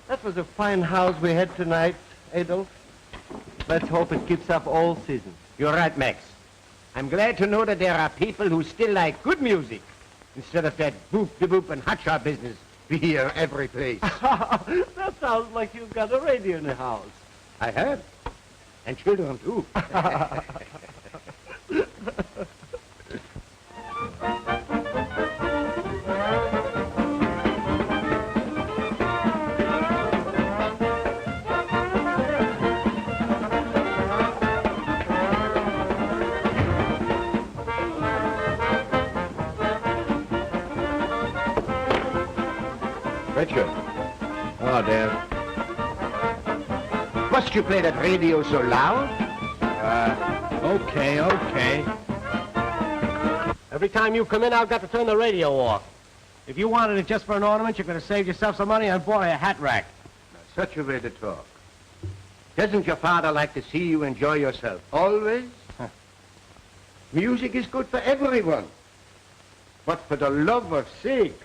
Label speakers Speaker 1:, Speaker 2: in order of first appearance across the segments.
Speaker 1: That was a fine house we had tonight, Adolf. Let's hope it keeps up all season.
Speaker 2: You're right, Max. I'm glad to know that there are people who still like good music instead of that boop-de-boop and hotshot business we hear every place.
Speaker 1: That sounds like you've got a radio in the house.
Speaker 2: I have. And children, too. Richard. Oh, dear. Must you play that radio so loud?
Speaker 1: Okay. Every time you come in, I've got to turn the radio off. If you wanted it just for an ornament, you could have saved yourself some money and bought a hat rack.
Speaker 2: Such a way to talk. Doesn't your father like to see you enjoy yourself? Always? Huh. Music is good for everyone. But for the love of sake,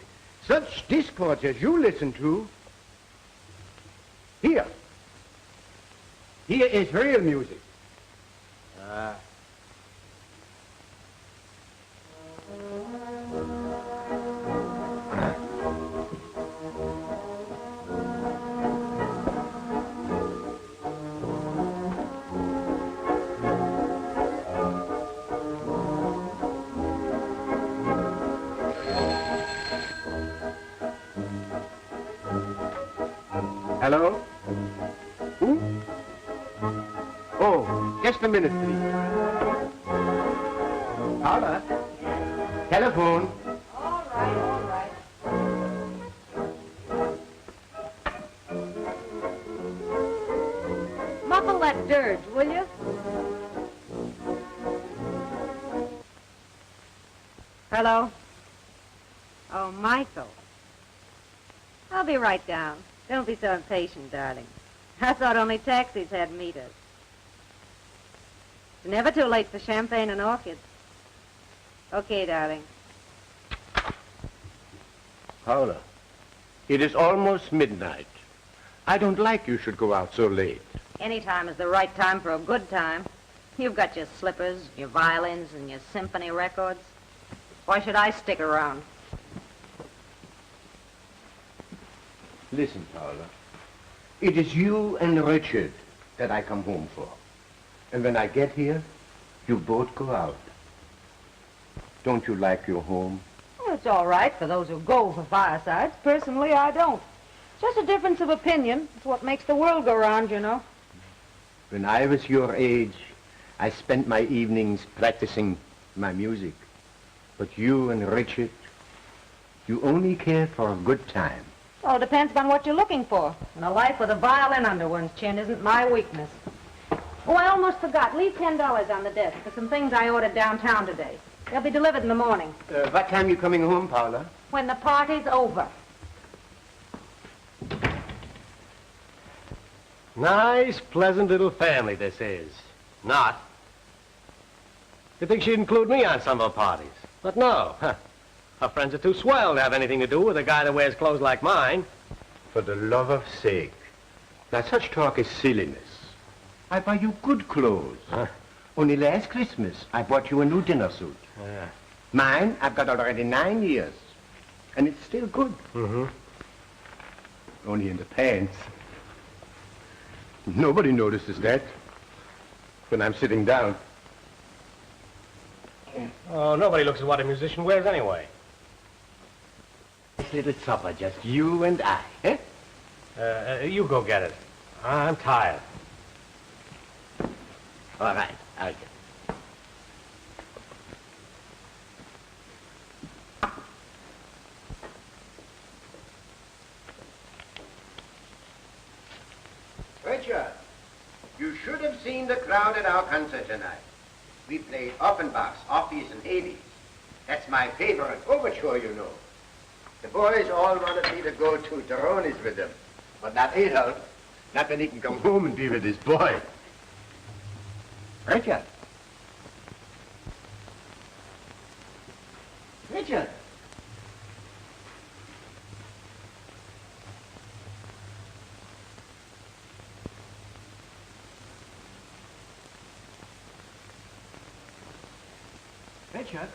Speaker 2: such discords as you listen to, here is real music. Hello? Who? Oh, just a minute, please. Paula? Telephone.
Speaker 3: All right. Muffle that dirge, will you? Hello? Oh, Michael. I'll be right down. Don't be so impatient, darling. I thought only taxis had meters. It's never too late for champagne and orchids. Okay, darling.
Speaker 2: Paula, it is almost midnight. I don't like you should go out so late.
Speaker 3: Any time is the right time for a good time. You've got your slippers, your violins, and your symphony records. Why should I stick around?
Speaker 2: Listen, Paula. It is you and Richard that I come home for. And when I get here, you both go out. Don't you like your home?
Speaker 3: Oh, It's all right for those who go for firesides. Personally, I don't. Just a difference of opinion. It's what makes the world go round, you know.
Speaker 2: When I was your age, I spent my evenings practicing my music. But you and Richard, you only care for a good time.
Speaker 3: Well, it depends on what you're looking for. And a life with a violin under one's chin isn't my weakness. Oh, I almost forgot. Leave $10 on the desk for some things I ordered downtown today. They'll be delivered in the morning.
Speaker 2: What time you coming home, Paula?
Speaker 3: When the party's over.
Speaker 1: Nice, pleasant little family this is. Not. You'd think she'd include me on some of her parties. But no. Her friends are too swell to have anything to do with a guy that wears clothes like mine.
Speaker 2: For the love of sake. Now, such talk is silliness. I buy you good clothes. Only last Christmas, I bought you a new dinner suit.
Speaker 1: Yeah.
Speaker 2: Mine, I've got already 9 years. And it's still good.
Speaker 1: Mm-hmm.
Speaker 2: Only in the pants. Nobody notices that when I'm sitting down.
Speaker 1: Oh, nobody looks at what a musician wears anyway. Nice little supper, just you and I, eh? You go get it. I'm tired.
Speaker 2: All right, I'll get it. Richard, you should have seen the crowd at our concert tonight. We played Offenbach's Orpheus and Hades. That's my favorite overture, you know. The boys all wanted me to go to Toroni's with them, but not Adolf. Not when he can come home and be with his boy. Richard. Richard. Richard.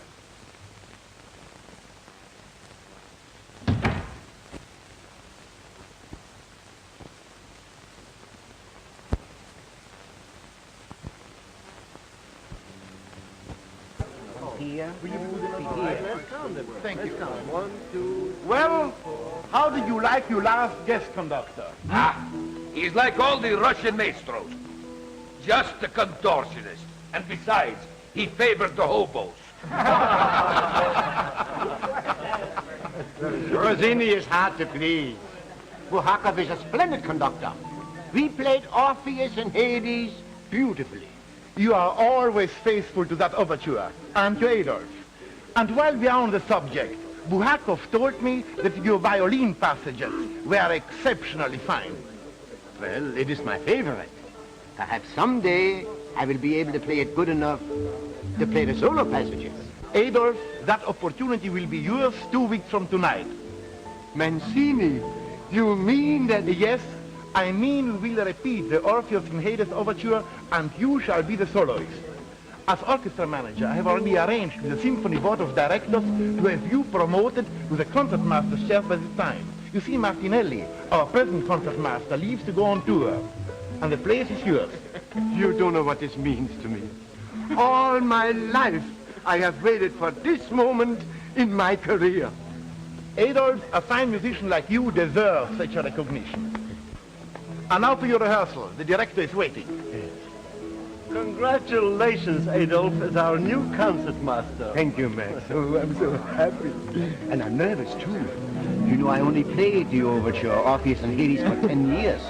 Speaker 3: Here.
Speaker 4: Thank you.
Speaker 1: 1, 2,
Speaker 4: Well, how did you like your last guest conductor?
Speaker 5: He's like all the Russian maestros. Just a contortionist. And besides, he favored the hobos.
Speaker 2: Rossini is hard to please. Buhakov is a splendid conductor. We played Orpheus and Hades beautifully.
Speaker 4: You are always faithful to that overture, aren't you, Adolf? And while we are on the subject, Buhakov told me that your violin passages were exceptionally fine.
Speaker 2: Well, it is my favorite. Perhaps someday I will be able to play it good enough to play the solo passages.
Speaker 4: Adolf, that opportunity will be yours 2 weeks from tonight.
Speaker 2: Mancini, you mean that...
Speaker 4: Yes, I mean we will repeat the Orpheus and Hades overture, and you shall be the soloist. As orchestra manager, I have already arranged with the Symphony Board of Directors to have you promoted to the concertmaster's chair by this time. You see, Martinelli, our present concertmaster, leaves to go on tour, and the place is yours.
Speaker 2: You don't know what this means to me. All my life, I have waited for this moment in my career.
Speaker 4: Adolf, a fine musician like you deserves such a recognition. And now for your rehearsal. The director is waiting.
Speaker 1: Congratulations, Adolf, as our new concertmaster.
Speaker 2: Thank you, Max. Oh, I'm so happy. And I'm nervous, too. You know, I only played the overture, Orpheus and Hades, for 10 years.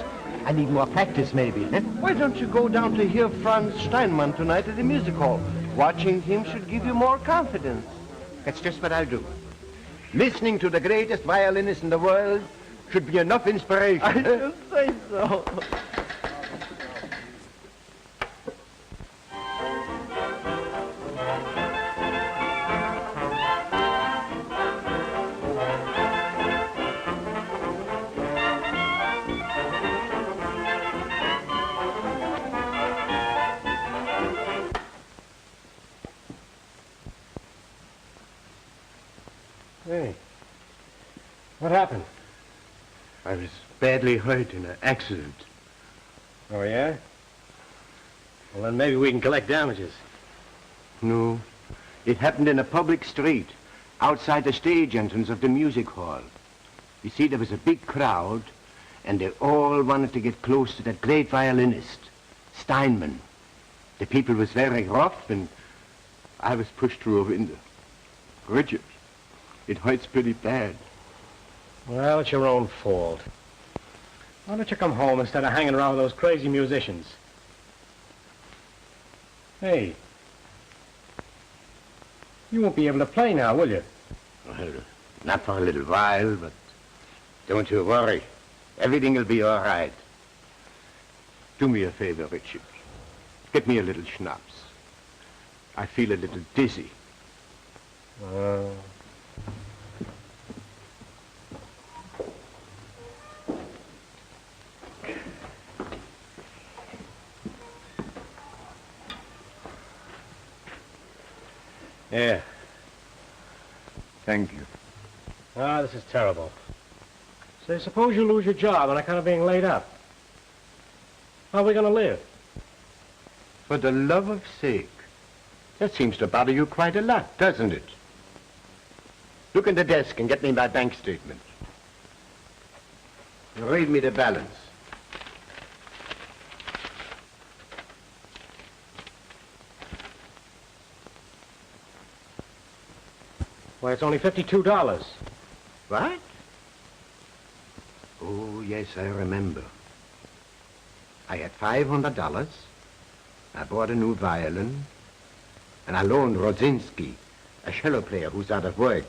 Speaker 2: I need more practice, maybe.
Speaker 1: Why don't you go down to hear Franz Steinmann tonight at the music hall? Watching him should give you more confidence.
Speaker 2: That's just what I'll do. Listening to the greatest violinist in the world should be enough inspiration.
Speaker 1: I should say so.
Speaker 2: Hey, what happened? I was badly hurt in an accident.
Speaker 1: Oh, yeah? Well, then maybe we can collect damages.
Speaker 2: No, it happened in a public street. outside the stage entrance of the music hall. You see, there was a big crowd, and they all wanted to get close to that great violinist, Steinman. The people was very rough, and I was pushed through a window. Richard, it hurts pretty bad.
Speaker 1: Well, it's your own fault. Why don't you come home instead of hanging around with those crazy musicians? Hey, you won't be able to play now, will you?
Speaker 2: Well, not for a little while, but don't you worry. Everything will be all right. Do me a favor, Richard. Get me a little schnapps. I feel a little dizzy.
Speaker 1: Yeah.
Speaker 2: Thank you.
Speaker 1: Ah, this is terrible. Say, suppose you lose your job on account of being laid up. How are we going to live?
Speaker 2: For the love of sake. That seems to bother you quite a lot, doesn't it? Look in the desk and get me my bank statement. And read me the balance.
Speaker 1: Why, it's only $52.
Speaker 2: What? Oh, yes, I remember. I had $500. I bought a new violin. And I loaned Rodzinski, a cello player who's out of work,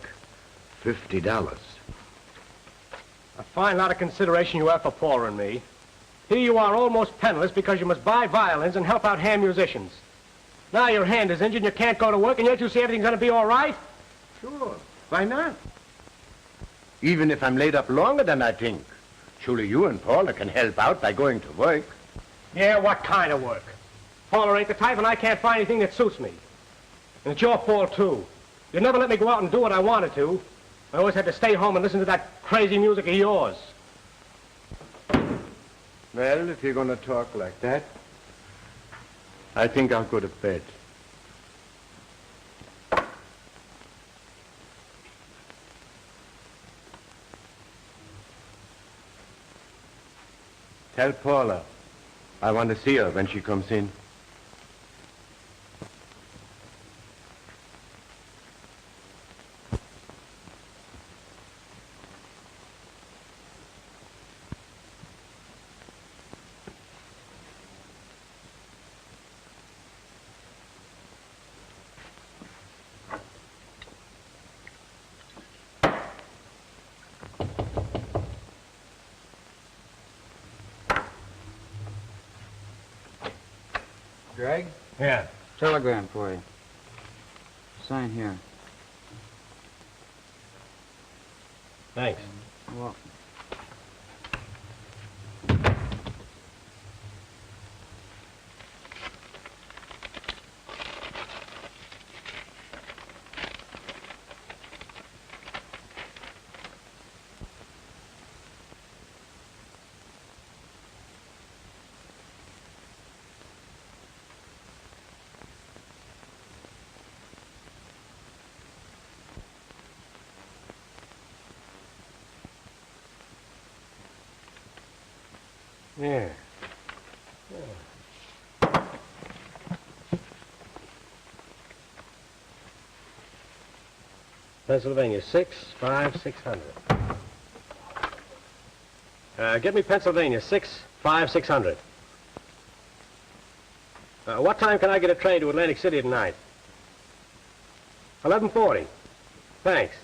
Speaker 2: $50.
Speaker 1: A fine lot of consideration you have for Paula and me. Here you are almost penniless because you must buy violins and help out hand musicians. Now your hand is injured and you can't go to work, and yet you say everything's going to be all right?
Speaker 2: Sure. Why not? Even if I'm laid up longer than I think, surely you and Paula can help out by going to work.
Speaker 1: Yeah, what kind of work? Paula ain't the type, and I can't find anything that suits me. And it's your fault, too. You never let me go out and do what I wanted to. I always had to stay home and listen to that crazy music of yours.
Speaker 2: Well, if you're going to talk like that, I think I'll go to bed. Tell Paula I want to see her when she comes in.
Speaker 6: Greg?
Speaker 1: Yeah.
Speaker 6: Telegram for you. Sign here.
Speaker 1: Thanks.
Speaker 6: You're welcome.
Speaker 1: Yeah. Pennsylvania, 65600. Get me Pennsylvania, 65600. What time can I get a train to Atlantic City tonight? 11:40. Thanks.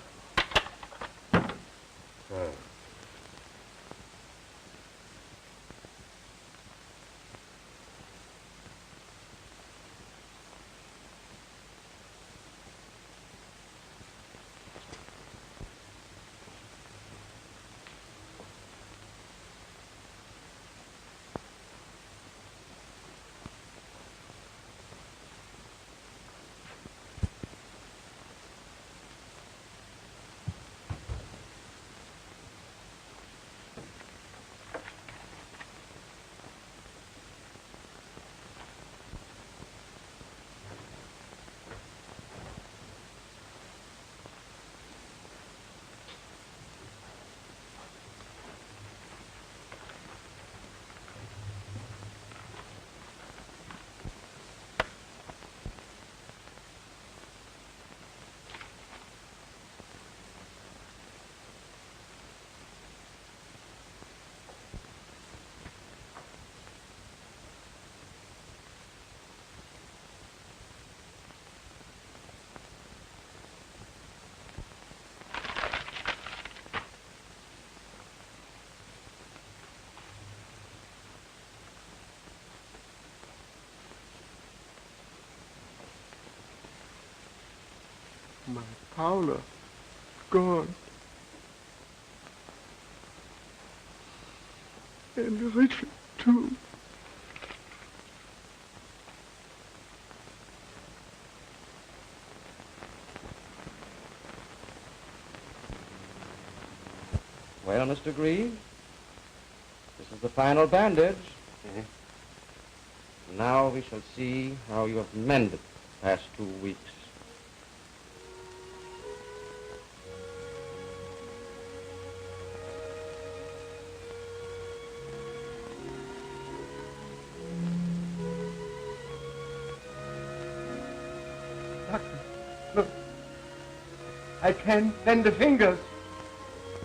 Speaker 4: My Paula, gone. And Richard, too.
Speaker 6: Well, Mr. Grieve, this is the final bandage. Now we shall see how you have mended the past 2 weeks.
Speaker 2: Doctor, look. I can't bend the fingers.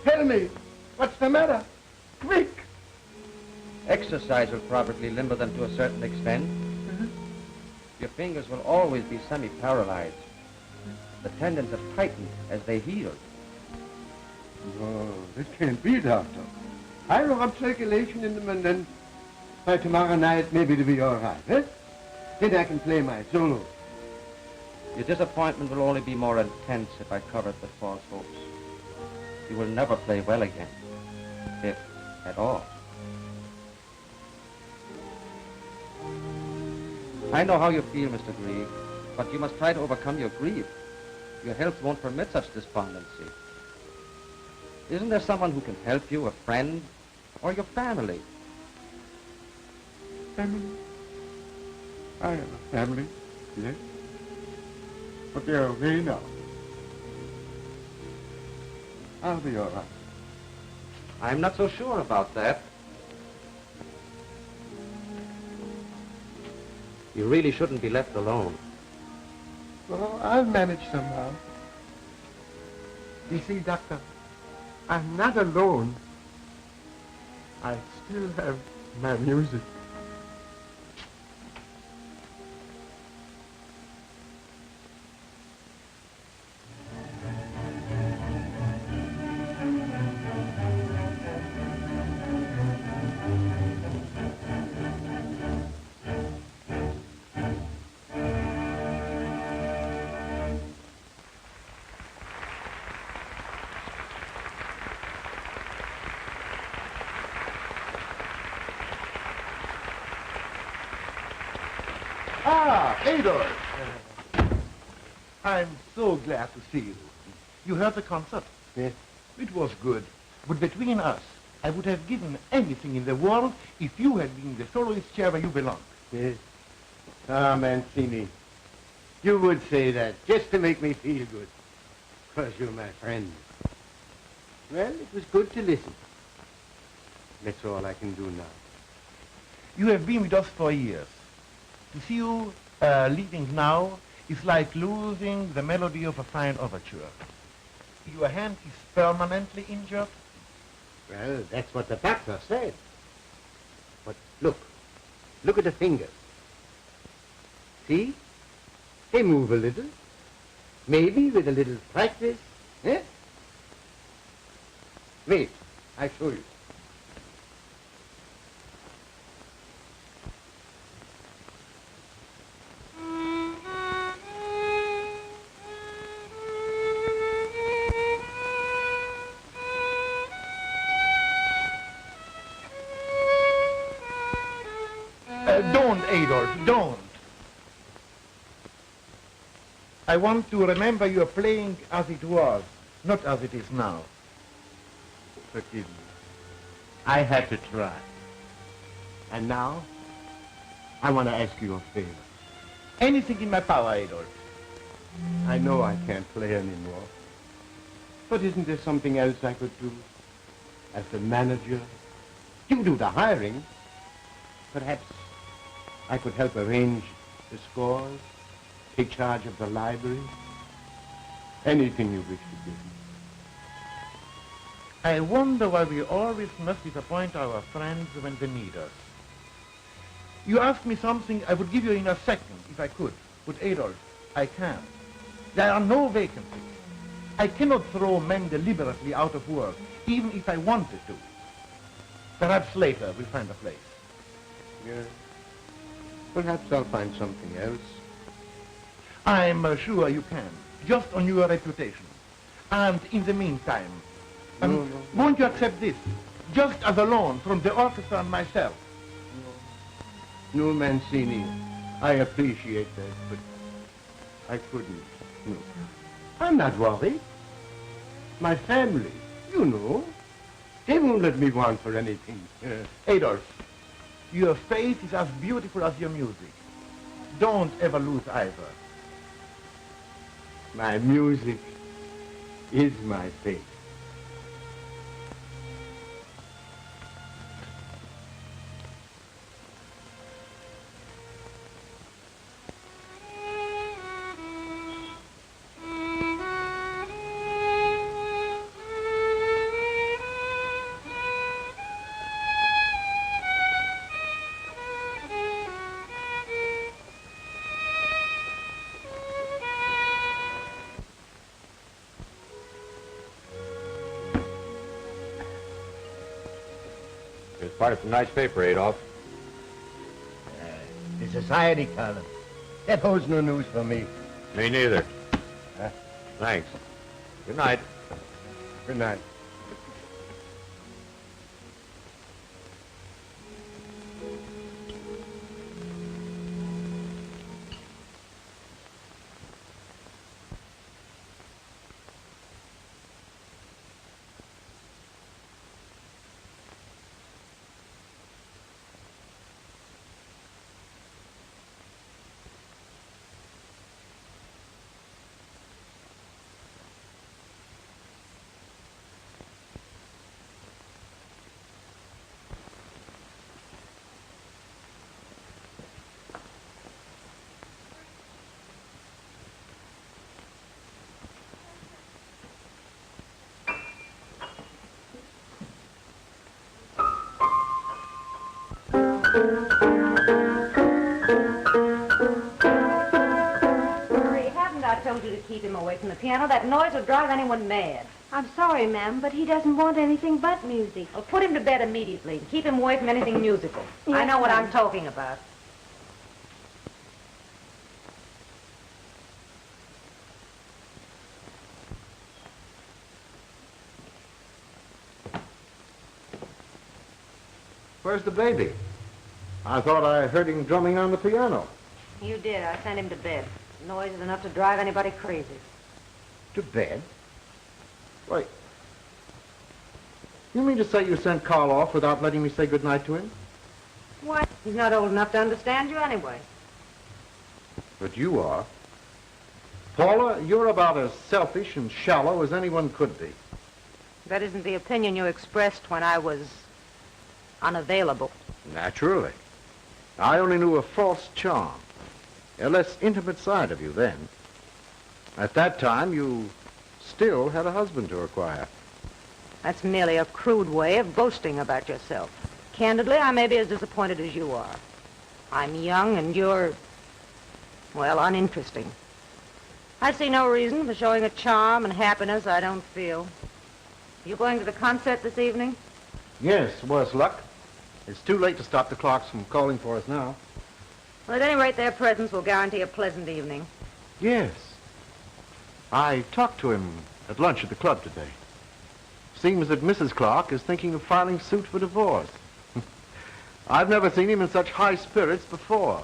Speaker 2: Tell me, what's the matter? Quick!
Speaker 6: Exercise will probably limber them to a certain extent. Your fingers will always be semi-paralyzed. The tendons have tightened as they heal.
Speaker 2: No, this can't be, Doctor. I'll rub circulation in them and then by tomorrow night maybe it'll be all right, eh? Then I can play my solo.
Speaker 6: Your disappointment will only be more intense if I cover it with false hopes. You will never play well again, if at all. I know how you feel, Mr. Grieve, but you must try to overcome your grief. Your health won't permit such despondency. Isn't there someone who can help you, a friend, or your family?
Speaker 2: Family? I have a family, yes. But they're away now. I'll be all right.
Speaker 6: I'm not so sure about that. You really shouldn't be left alone.
Speaker 2: Well, I'll manage somehow. You see, Doctor, I'm not alone. I still have my music.
Speaker 4: Ah, Adolf. I'm so glad to see you. You heard the concert?
Speaker 2: Yes.
Speaker 4: It was good. But between us, I would have given anything in the world if you had been the soloist chair where you belong.
Speaker 2: Yes. Ah, Mancini, you would say that just to make me feel good. Because you're my friend. Well, it was good to listen. That's all I can do now.
Speaker 4: You have been with us for years. To see you leaving now is like losing the melody of a fine overture. Your hand is permanently injured.
Speaker 2: Well, that's what the doctor said. But look at the fingers. See? They move a little. Maybe with a little practice, eh? Wait, I'll show you.
Speaker 4: Don't, Adolf, don't. I want to remember your playing as it was, not as it is now.
Speaker 2: Forgive me. I had to try. And now, I want to ask you a favor.
Speaker 4: Anything in my power, Adolf.
Speaker 2: I know I can't play anymore. But isn't there something else I could do? As the manager? You do the hiring. Perhaps I could help arrange the scores, take charge of the library. Anything you wish to give me.
Speaker 4: I wonder why we always must disappoint our friends when they need us. You asked me something I would give you in a second, if I could. But Adolf, I can't. There are no vacancies. I cannot throw men deliberately out of work, even if I wanted to. Perhaps later we'll find a place.
Speaker 2: Yes. Perhaps I'll find something else.
Speaker 4: I'm sure you can. just on your reputation. And in the meantime, won't you accept this, just as a loan from the orchestra and myself?
Speaker 2: No, Mancini. I appreciate that, but I couldn't. No. I'm not worried. My family, you know, they won't let me want for anything.
Speaker 4: Adolf, your face is as beautiful as your music. Don't ever lose either.
Speaker 2: My music is my faith.
Speaker 7: It's part of some nice paper, Adolf.
Speaker 2: The society column. That holds no news for me.
Speaker 7: Me neither.
Speaker 2: Huh?
Speaker 7: Thanks. Good night.
Speaker 2: Good night.
Speaker 3: Marie, haven't I told you to keep him away from the piano? That noise would drive anyone mad.
Speaker 8: I'm sorry, ma'am, but he doesn't want anything but music.
Speaker 3: Well, put him to bed immediately. Keep him away from anything musical. I
Speaker 8: Yes,
Speaker 3: know what
Speaker 8: ma'am.
Speaker 3: I'm talking about.
Speaker 9: Where's the baby? I thought I heard him drumming on the piano.
Speaker 3: You did. I sent him to bed. Noise is enough to drive anybody crazy.
Speaker 9: To bed? Wait. You mean to say you sent Carl off without letting me say goodnight to him?
Speaker 3: Why? He's not old enough to understand you anyway.
Speaker 9: But you are. Paula, you're about as selfish and shallow as anyone could be.
Speaker 3: That isn't the opinion you expressed when I was unavailable.
Speaker 9: Naturally. I only knew a false charm, a less intimate side of you then. At that time, you still had a husband to acquire.
Speaker 3: That's merely a crude way of boasting about yourself. Candidly, I may be as disappointed as you are. I'm young and you're, well, uninteresting. I see no reason for showing a charm and happiness I don't feel. You going to the concert this evening?
Speaker 9: Yes, worse luck. It's too late to stop the clocks from calling for us now.
Speaker 3: Well, at any rate, their presence will guarantee a pleasant evening.
Speaker 9: Yes. I talked to him at lunch at the club today. Seems that Mrs. Clark is thinking of filing suit for divorce. I've never seen him in such high spirits before.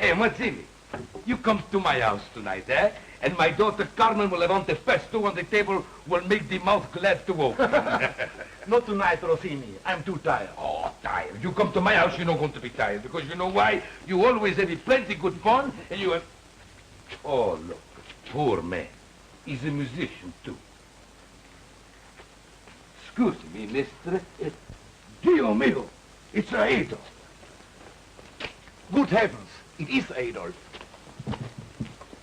Speaker 5: Hey, Mazzini, you come to my house tonight, eh? And my daughter Carmen will have on the pesto on the table will make the mouth glad to open.
Speaker 4: Not tonight, Rossini. I'm too tired.
Speaker 5: Oh, tired. You come to my house, you're not going to be tired. Because you know why? You always have plenty good fun, and you have... Oh, look. Poor man. He's a musician, too. Excuse me, mister. Dio mio. It's Adolf.
Speaker 4: Good heavens, it is Adolf.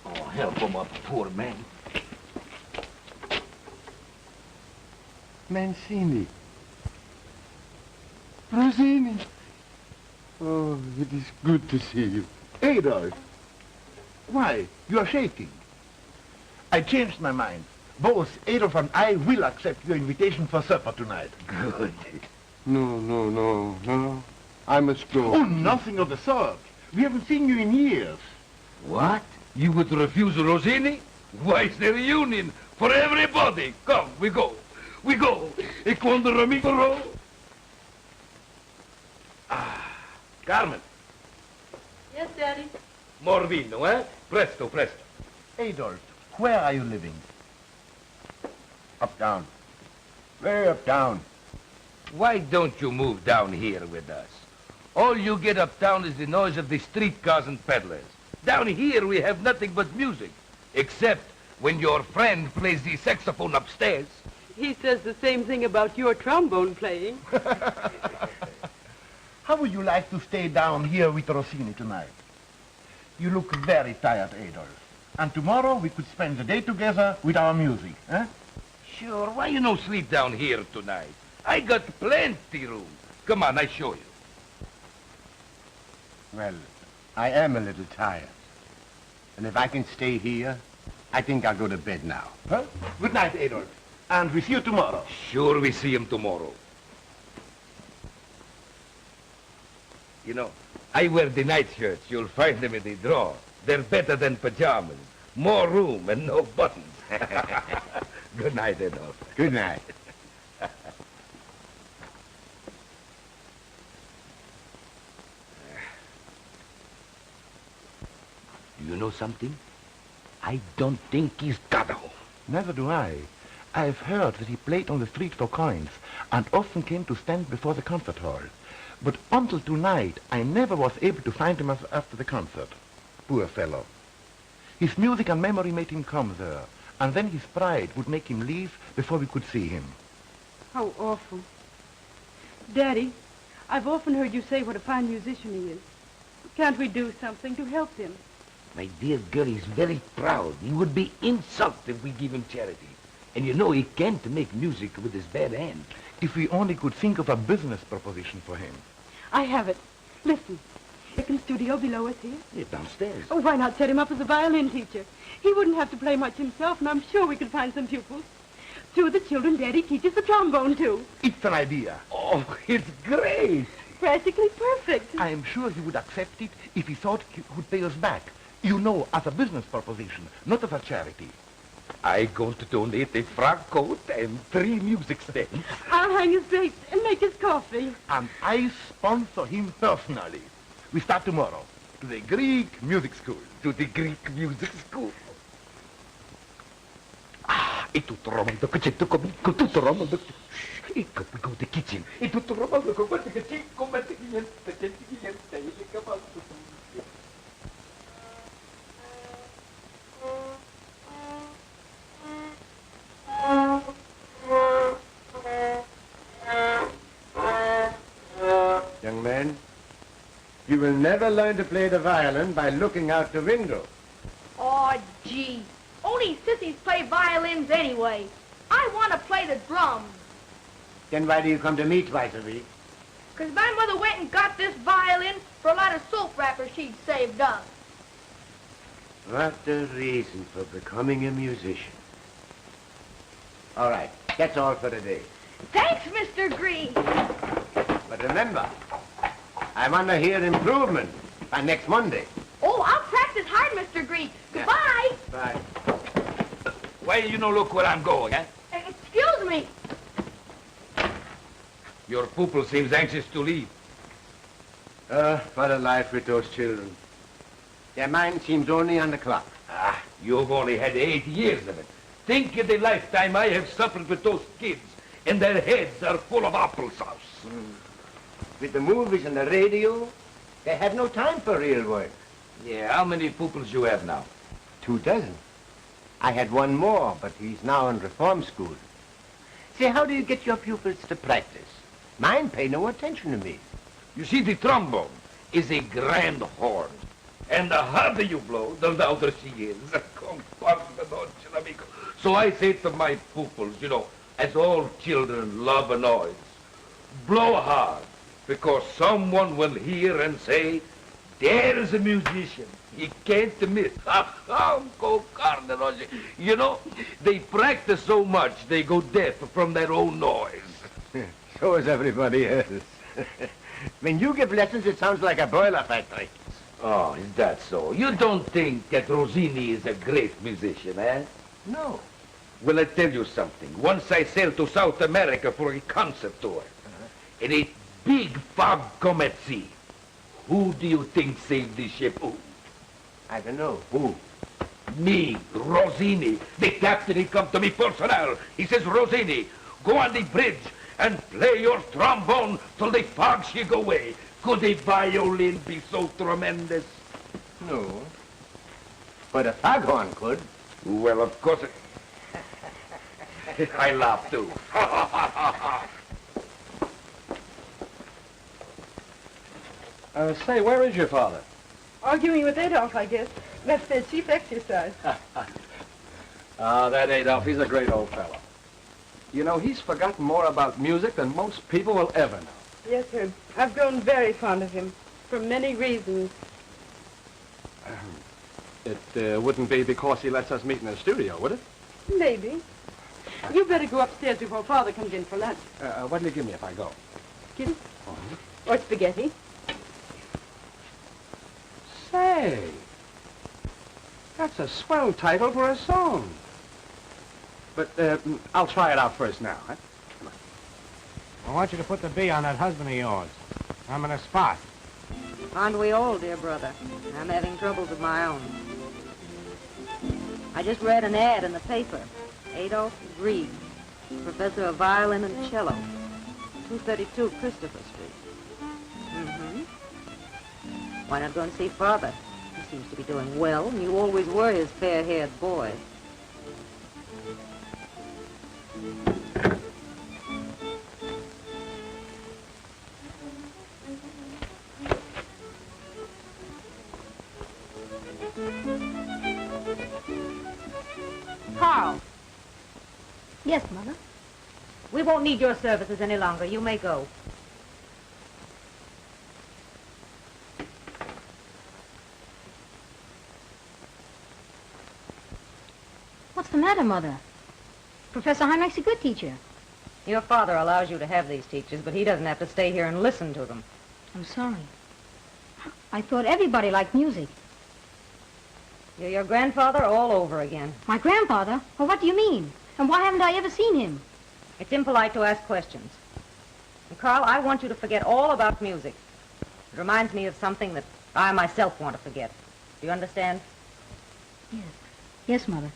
Speaker 5: Oh, help him up, poor man.
Speaker 2: Mancini. Rossini. Oh, it is good to see you.
Speaker 4: Adolf. Why, you are shaking. I changed my mind. Both Adolf and I will accept your invitation for supper tonight.
Speaker 5: Good.
Speaker 2: No. I must go.
Speaker 4: Oh, nothing of the sort. We haven't seen you in years.
Speaker 5: What? You would refuse Rossini? Why, it's a reunion for everybody. Come, we go. We go. E quando Ramiro... Ah, Carmen.
Speaker 3: Yes, Daddy.
Speaker 5: More vino, eh? Presto, presto.
Speaker 4: Adolf, where are you living?
Speaker 2: Uptown. Way uptown.
Speaker 5: Why don't you move down here with us? All you get uptown is the noise of the streetcars and peddlers. Down here we have nothing but music, except when your friend plays the saxophone upstairs.
Speaker 10: He says the same thing about your trombone playing.
Speaker 4: How would you like to stay down here with Rossini tonight? You look very tired, Adolf. And tomorrow we could spend the day together with our music, eh?
Speaker 5: Sure, why you no sleep down here tonight? I got plenty room. Come on, I show you.
Speaker 2: Well, I am a little tired. And if I can stay here, I think I'll go to bed now.
Speaker 4: Huh? Good night, Adolf. And we see you tomorrow.
Speaker 5: Sure, we see him tomorrow. You know, I wear the nightshirts. You'll find them in the drawer. They're better than pajamas. More room and no buttons. Good night, Adolf.
Speaker 2: Good night.
Speaker 5: You know something? I don't think he's got a home.
Speaker 4: Neither do I. I've heard that he played on the street for coins and often came to stand before the concert hall. But until tonight, I never was able to find him after the concert. Poor fellow. His music and memory made him come there, and then his pride would make him leave before we could see him.
Speaker 10: How awful. Daddy, I've often heard you say what a fine musician he is. Can't we do something to help him?
Speaker 5: My dear girl, he's very proud. He would be insulted if we give him charity. And you know he can't make music with his bad hand.
Speaker 4: If we only could think of a business proposition for him.
Speaker 10: I have it. Listen. Second studio below us here.
Speaker 5: Yeah, downstairs.
Speaker 10: Oh, why not set him up as a violin teacher? He wouldn't have to play much himself, and I'm sure we could find some pupils. Two of the children Daddy teaches the trombone to.
Speaker 4: It's an idea.
Speaker 5: Oh, it's great.
Speaker 10: Practically perfect.
Speaker 4: I am sure he would accept it if he thought he could pay us back. You know, as a business proposition, not as a charity.
Speaker 5: I going to donate a frock coat and 3 music stands.
Speaker 10: I'll hang his drapes and make his coffee.
Speaker 4: And I sponsor him personally. We start tomorrow to the Greek music school.
Speaker 5: To the Greek music school. Ah, e tutto romanzo che c'è comico, tutto romanzo. Ecco, we go to the kitchen. E tutto romanzo con quanti che c'è, con quanti che niente, e cavallo.
Speaker 2: Young man, you will never learn to play the violin by looking out the window.
Speaker 11: Oh, gee. Only sissies play violins anyway. I want to play the drums.
Speaker 2: Then why do you come to me twice a week?
Speaker 11: 'Cause my mother went and got this violin for a lot of soap wrappers she'd saved up.
Speaker 2: What a reason for becoming a musician. All right, that's all for today.
Speaker 11: Thanks, Mr. Green.
Speaker 2: But remember, I want to hear improvement by next Monday.
Speaker 11: Oh, I'll practice hard, Mr. Green. Goodbye.
Speaker 2: Bye.
Speaker 5: Why you no look where I'm going, eh?
Speaker 11: Excuse me.
Speaker 5: Your pupil seems anxious to leave.
Speaker 2: What a life with those children. Their mind seems only on the clock.
Speaker 5: Ah, you've only had 8 years of it. Think of the lifetime I have suffered with those kids, and their heads are full of applesauce.
Speaker 2: With the movies and the radio, they have no time for real work.
Speaker 5: Yeah, how many pupils you have now?
Speaker 2: 24. I had one more, but he's now in reform school. Say, how do you get your pupils to practice? Mine pay no attention to me.
Speaker 5: You see, the trombone is a grand horn. And the harder you blow, the louder she is. So I say to my pupils, you know, as all children love a noise, blow hard, because someone will hear and say, there's a musician. He can't miss. You know, they practice so much, they go deaf from their own noise.
Speaker 2: So is everybody else. When you give lessons, it sounds like a boiler factory.
Speaker 5: Oh, is that so? You don't think that Rossini is a great musician, eh?
Speaker 2: No.
Speaker 5: Well, I tell you something. Once I sailed to South America for a concert tour, and a big fog come at sea. Who do you think saved the ship? Who?
Speaker 2: I don't know. Who?
Speaker 5: Me, Rossini. The captain, he come to me personal. He says, Rossini, go on the bridge and play your trombone till the fog she go away. Could a violin be so tremendous?
Speaker 2: No. But a foghorn could.
Speaker 5: Well, of course. I laugh too.
Speaker 1: Say, where is your father?
Speaker 10: Arguing with Adolf, I guess. That's their chief exercise.
Speaker 1: That Adolf, he's a great old fellow. You know, he's forgotten more about music than most people will ever know.
Speaker 10: Yes, sir. I've grown very fond of him, for many reasons.
Speaker 1: It wouldn't be because he lets us meet in the studio, would it?
Speaker 10: Maybe. You better go upstairs before Father comes in for lunch.
Speaker 1: What'll you give me if I go?
Speaker 10: Kitty? Or spaghetti?
Speaker 1: Say, that's a swell title for a song. But I'll try it out first now, huh? Come on.
Speaker 12: I want you to put the B on that husband of yours. I'm in a spot.
Speaker 3: Aren't we all, dear brother? I'm having troubles of my own. I just read an ad in the paper. Adolf Grieg, professor of violin and cello, 232 Christopher Street. Mm-hmm. Why not go and see Father? He seems to be doing well, and you always were his fair-haired boy. Carl.
Speaker 8: Yes, Mother.
Speaker 3: We won't need your services any longer. You may go.
Speaker 8: What's the matter, Mother? Professor Heinrich's a good teacher.
Speaker 3: Your father allows you to have these teachers, but he doesn't have to stay here and listen to them.
Speaker 8: I'm sorry. I thought everybody liked music.
Speaker 3: You're your grandfather all over again.
Speaker 8: My grandfather? Well, what do you mean? And why haven't I ever seen him?
Speaker 3: It's impolite to ask questions. And Carl, I want you to forget all about music. It reminds me of something that I myself want to forget. Do you understand?
Speaker 8: Yes. Yes, Mother.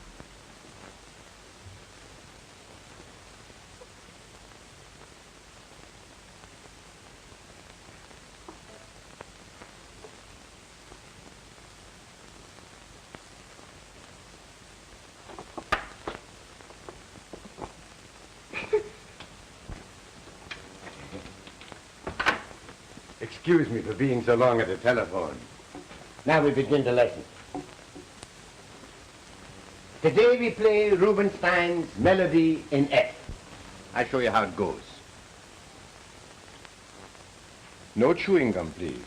Speaker 2: Excuse me for being so long at the telephone. Now we begin the lesson. Today we play Rubinstein's Melody in F. I'll show you how it goes. No chewing gum, please.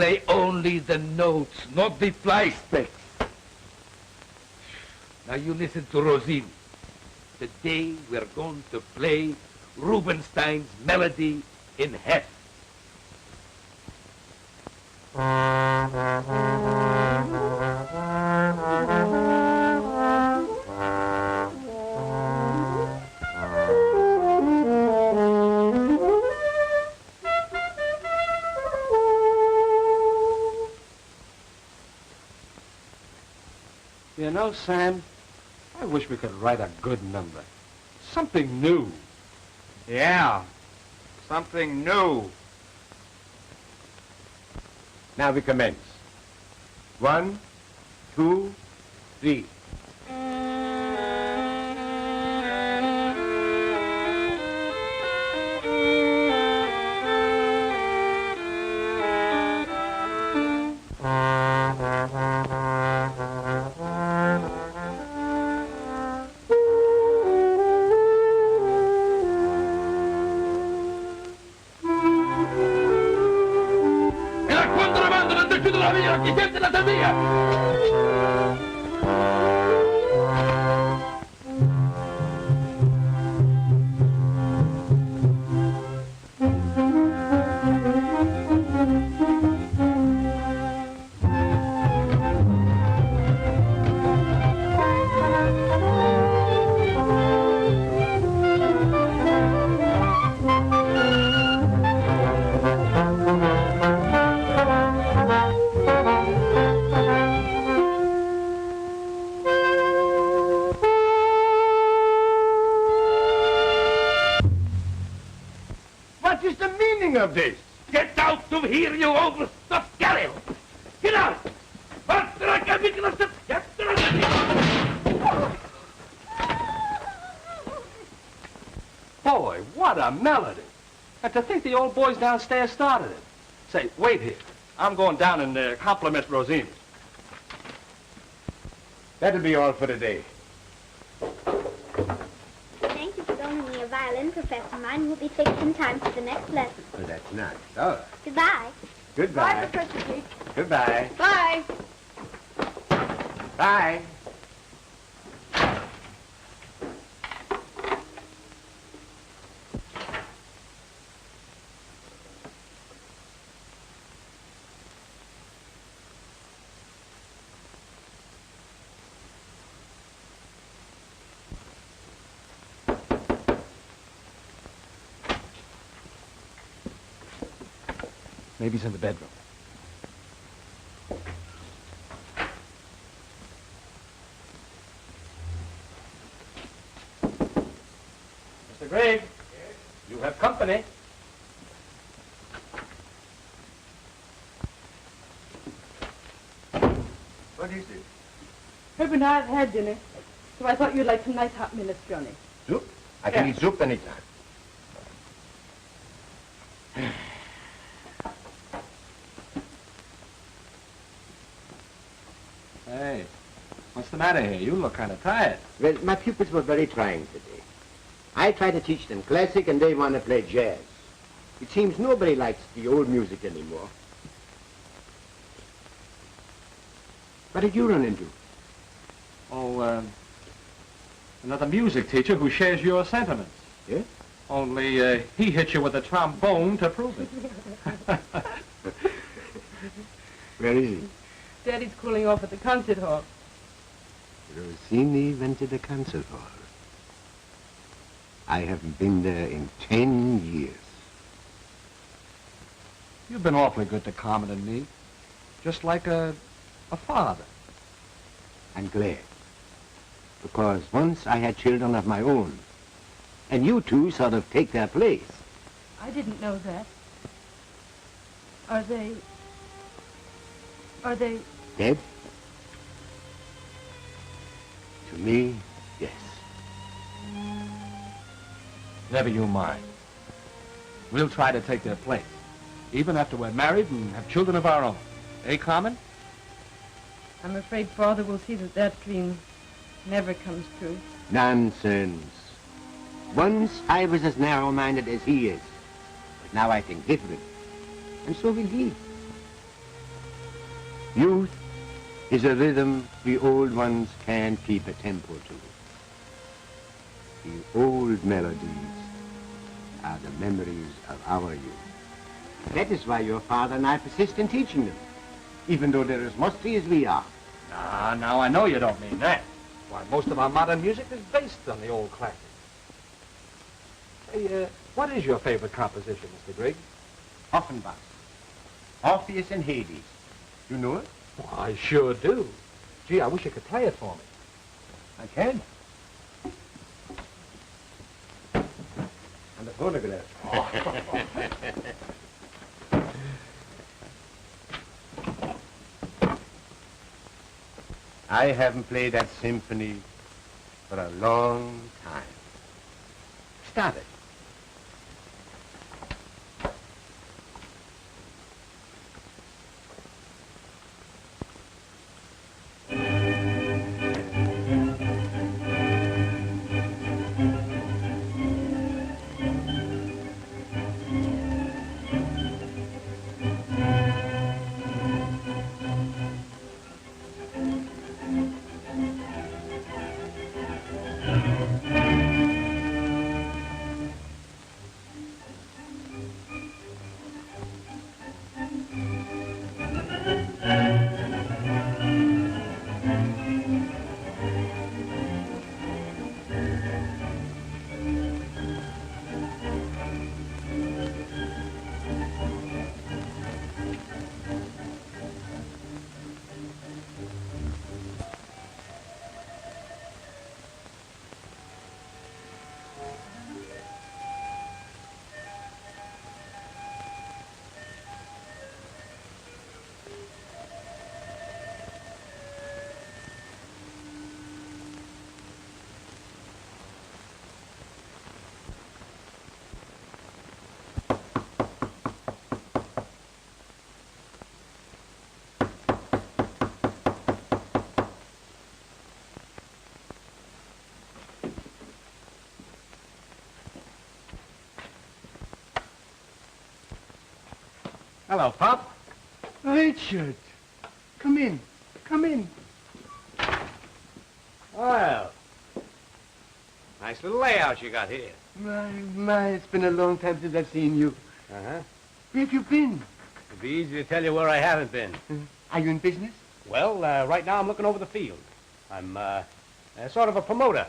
Speaker 5: play only the notes, not the fly specks. Now you listen to Rossini. Today we're going to play Rubinstein's Melody in F.
Speaker 13: You know, Sam, I wish we could write a good number. Something new.
Speaker 2: Yeah, something new. Now we commence. 1, 2, 3. What is the meaning of this?
Speaker 5: Get out of here, you overstuffed galleon! Get out!
Speaker 13: Boy, what a melody. And to think the old boys downstairs started it. Say, wait here. I'm going down and compliment Rossini.
Speaker 2: That'll be all for today.
Speaker 14: Thank you for loaning me a violin, Professor. Mine will be fixed in time for the next lesson.
Speaker 2: Well, that's nice. All right.
Speaker 14: Goodbye.
Speaker 2: Goodbye.
Speaker 11: Bye, Professor G.
Speaker 2: Goodbye.
Speaker 11: Bye.
Speaker 2: Bye.
Speaker 13: Maybe he's in the bedroom. Mr. Gregg, you have company.
Speaker 2: What is it?
Speaker 10: Herb and I have had dinner, so I thought you'd like some nice hot minestrone.
Speaker 2: Soup? I can eat soup anytime.
Speaker 13: Hey, what's the matter here? You look kind of tired.
Speaker 2: Well, my pupils were very trying today. I try to teach them classic and they want to play jazz. It seems nobody likes the old music anymore. What did you run into?
Speaker 13: Oh, another music teacher who shares your sentiments.
Speaker 2: Yeah?
Speaker 13: Only he hit you with a trombone to prove it.
Speaker 2: Where is he?
Speaker 10: Daddy's cooling off at the concert hall.
Speaker 2: Rossini went to the concert hall. I haven't been there in 10 years.
Speaker 13: You've been awfully good to Carmen and me. Just like a father.
Speaker 2: I'm glad. Because once I had children of my own. And you two sort of take their place.
Speaker 10: I didn't know that. Are they...
Speaker 2: Dead? To me, yes.
Speaker 13: Never you mind. We'll try to take their place. Even after we're married and have children of our own. Eh, Carmen?
Speaker 10: I'm afraid Father will see that that dream never comes true.
Speaker 2: Nonsense. Once I was as narrow-minded as he is. But now I think different. And so will he. Youth is a rhythm the old ones can't keep a tempo to. The old melodies are the memories of our youth. That is why your father and I persist in teaching them, even though they're as musty as we are.
Speaker 13: Now I know you don't mean that. Why, most of our modern music is based on the old classics. Hey, what is your favorite composition, Mr. Grigg?
Speaker 2: Offenbach, Orpheus and Hades. You know it?
Speaker 13: Well, I sure do. Gee, I wish you could play it for me.
Speaker 2: I can. And the phonograph. I haven't played that symphony for a long time. Start it.
Speaker 1: Hello, Pop.
Speaker 2: Richard, come in. Come in.
Speaker 1: Well, nice little layout you got here.
Speaker 2: My, it's been a long time since I've seen you.
Speaker 1: Uh-huh.
Speaker 2: Where have you been?
Speaker 1: It'd be easy to tell you where I haven't been.
Speaker 2: Are you in business?
Speaker 1: Well, right now I'm looking over the field. I'm, sort of a promoter.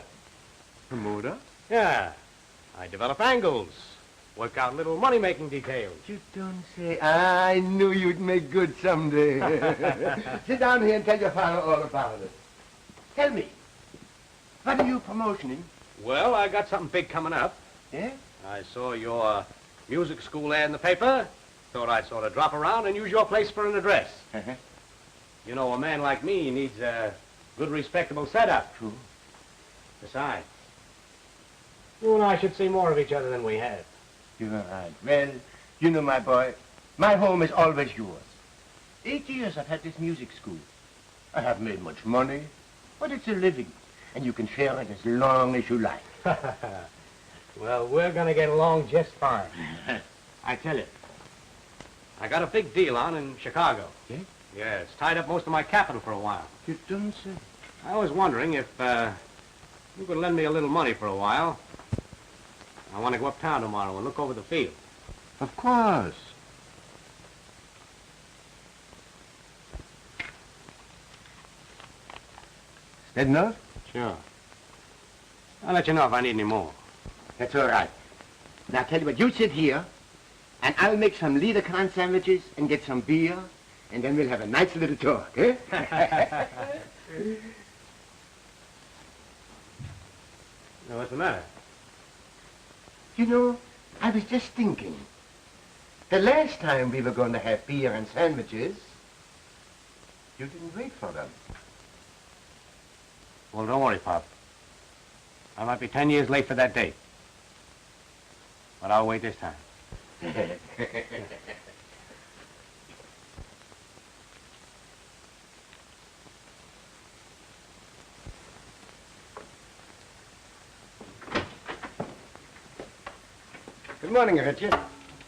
Speaker 2: Promoter?
Speaker 1: Yeah. I develop angles, work out little money-making details.
Speaker 2: You don't say. I knew you'd make good someday. Sit down here and tell your father all about it. Tell me, what are you promotioning?
Speaker 1: Well, I got something big coming up.
Speaker 2: Yeah?
Speaker 1: I saw your music school ad in the paper. Thought I'd sort of drop around and use your place for an address.
Speaker 2: Uh-huh.
Speaker 1: You know, a man like me needs a good, respectable setup.
Speaker 2: True.
Speaker 1: Besides, you and I should see more of each other than we have.
Speaker 2: You're right. Well, you know, my boy, my home is always yours. 8 years I've had this music school. I haven't made much money, but it's a living, and you can share it as long as you like.
Speaker 1: Well, we're going to get along just fine. I tell you, I got a big deal on in Chicago.
Speaker 2: Yeah?
Speaker 1: Yeah, it's tied up most of my capital for a while.
Speaker 2: You don't say.
Speaker 1: I was wondering if you could lend me a little money for a while. I want to go uptown tomorrow and look over the field.
Speaker 2: Of course. Is that enough?
Speaker 1: Sure. I'll let you know if I need any more.
Speaker 2: That's all right. Now, tell you what, you sit here, and I'll make some Liederkranz sandwiches and get some beer, and then we'll have a nice little talk, eh?
Speaker 1: Now, what's the matter?
Speaker 2: You know, I was just thinking. The last time we were going to have beer and sandwiches, you didn't wait for them.
Speaker 1: Well, don't worry, Pop. I might be 10 years late for that date. But I'll wait this time.
Speaker 2: Good morning, Richard.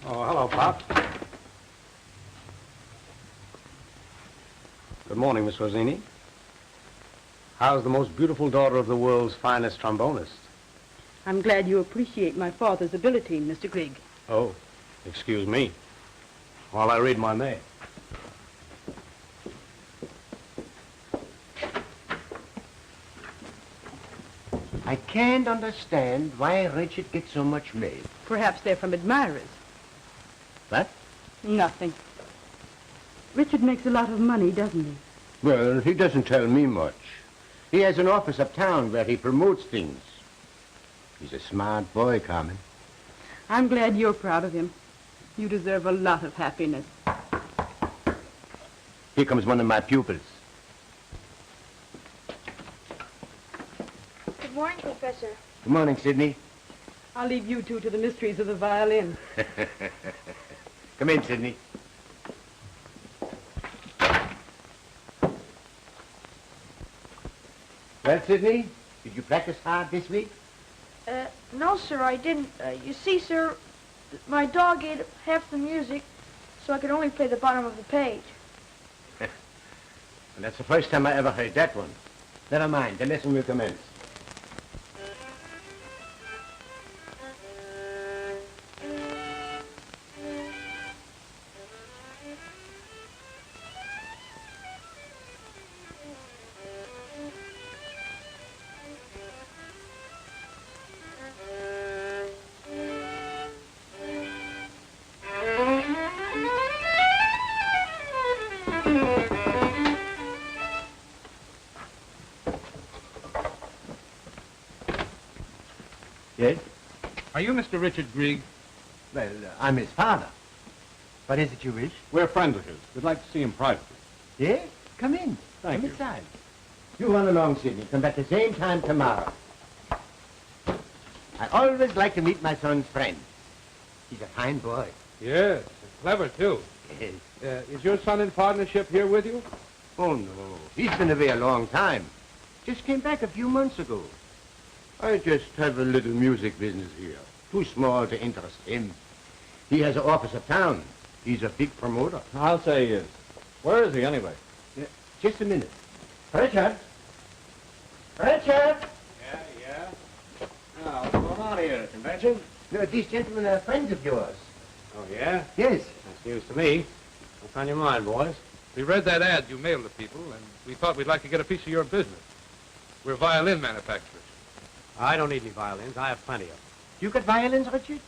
Speaker 1: Oh, hello, Pop. Good morning, Miss Rosini. How's the most beautiful daughter of the world's finest trombonist?
Speaker 10: I'm glad you appreciate my father's ability, Mr. Grigg.
Speaker 1: Oh, excuse me. While I read my mail.
Speaker 2: I can't understand why Richard gets so much mail.
Speaker 10: Perhaps they're from admirers.
Speaker 2: What?
Speaker 10: Nothing. Richard makes a lot of money, doesn't he?
Speaker 2: Well, he doesn't tell me much. He has an office uptown where he promotes things. He's a smart boy, Carmen.
Speaker 10: I'm glad you're proud of him. You deserve a lot of happiness.
Speaker 2: Here comes one of my pupils.
Speaker 14: Good morning, Professor.
Speaker 2: Good morning, Sidney.
Speaker 10: I'll leave you two to the mysteries of the violin.
Speaker 2: Come in, Sidney. Well, Sidney, did you practice hard this week?
Speaker 11: No, sir, I didn't. You see, sir, my dog ate half the music, so I could only play the bottom of the page.
Speaker 2: And that's the first time I ever heard that one. Never mind, the lesson will commence. Yes?
Speaker 13: Are you Mr. Richard Grigg?
Speaker 2: Well, I'm his father. What is it you wish?
Speaker 13: We're friends of his. We'd like to see him privately.
Speaker 2: Yes? Come in.
Speaker 13: Thank
Speaker 2: Come
Speaker 13: you.
Speaker 2: inside. You run along, Sidney. Come back the same time tomorrow. I always like to meet my son's friend. He's a fine boy.
Speaker 13: Yes, clever, too.
Speaker 2: Yes.
Speaker 13: Is your son in partnership here with you?
Speaker 2: Oh, no. He's been away a long time. Just came back a few months ago. I just have a little music business here. Too small to interest him. He has an office uptown. He's a big promoter.
Speaker 13: I'll say he is. Where is he, anyway?
Speaker 2: Just a minute. Richard? Richard?
Speaker 12: Yeah? Oh, what's going on here at the convention?
Speaker 2: No, these gentlemen are friends of yours.
Speaker 1: Oh, yeah?
Speaker 2: Yes.
Speaker 1: That's news to me. What's on your mind, boys?
Speaker 13: We read that ad you mailed to people, and we thought we'd like to get a piece of your business. We're violin manufacturers.
Speaker 1: I don't need any violins. I have plenty of them.
Speaker 2: You got violins, Richard?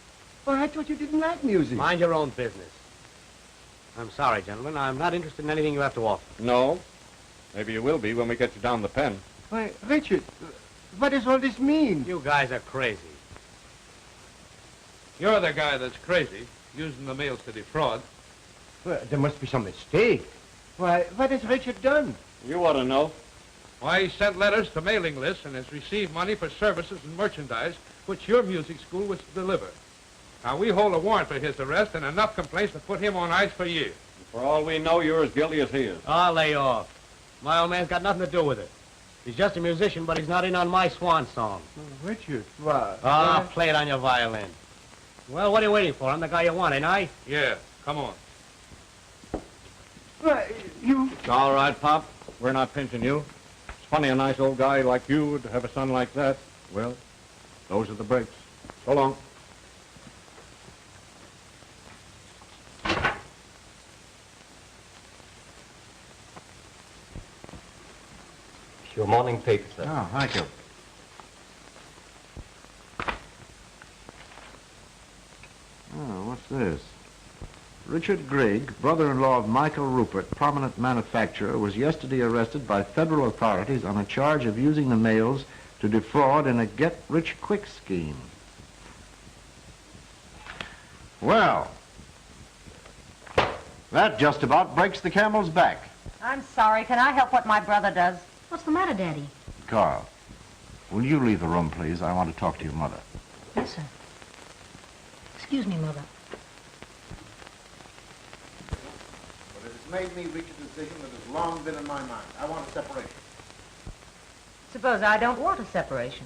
Speaker 2: Well, I thought you didn't like music.
Speaker 1: Mind your own business. I'm sorry, gentlemen. I'm not interested in anything you have to offer.
Speaker 13: No. Maybe you will be when we get you down the pen.
Speaker 2: Why, Richard, what does all this mean?
Speaker 1: You guys are crazy.
Speaker 13: You're the guy that's crazy, using the mails to defraud.
Speaker 2: Well, there must be some mistake. Why, what has Richard done?
Speaker 13: You ought to know. Why, he sent letters to mailing lists and has received money for services and merchandise which your music school was to deliver. Now, we hold a warrant for his arrest and enough complaints to put him on ice for years.
Speaker 7: For all we know, you're as guilty as he is.
Speaker 1: I'll lay off. My old man's got nothing to do with it. He's just a musician, but he's not in on my swan song.
Speaker 2: Oh, Richard, what?
Speaker 1: Play it on your violin. Well, what are you waiting for? I'm the guy you want, ain't I?
Speaker 13: Yeah, come on.
Speaker 2: Why, you...
Speaker 7: It's all right, Pop. We're not pinching you. It's funny a nice old guy like you would have a son like that. Well, those are the breaks. So long.
Speaker 1: Your morning paper, sir.
Speaker 9: Oh, thank you. Oh, what's this? Richard Grigg, brother-in-law of Michael Rupert, prominent manufacturer, was yesterday arrested by federal authorities on a charge of using the mails to defraud in a get-rich-quick scheme. Well, that just about breaks the camel's back.
Speaker 3: I'm sorry. Can I help what my brother does?
Speaker 8: What's the matter, Daddy?
Speaker 9: Carl, will you leave the room, please? I want to talk to your mother.
Speaker 8: Yes, sir. Excuse me, Mother.
Speaker 9: But it has made me reach a decision that has long been in my mind. I want a separation.
Speaker 3: Suppose I don't want a separation.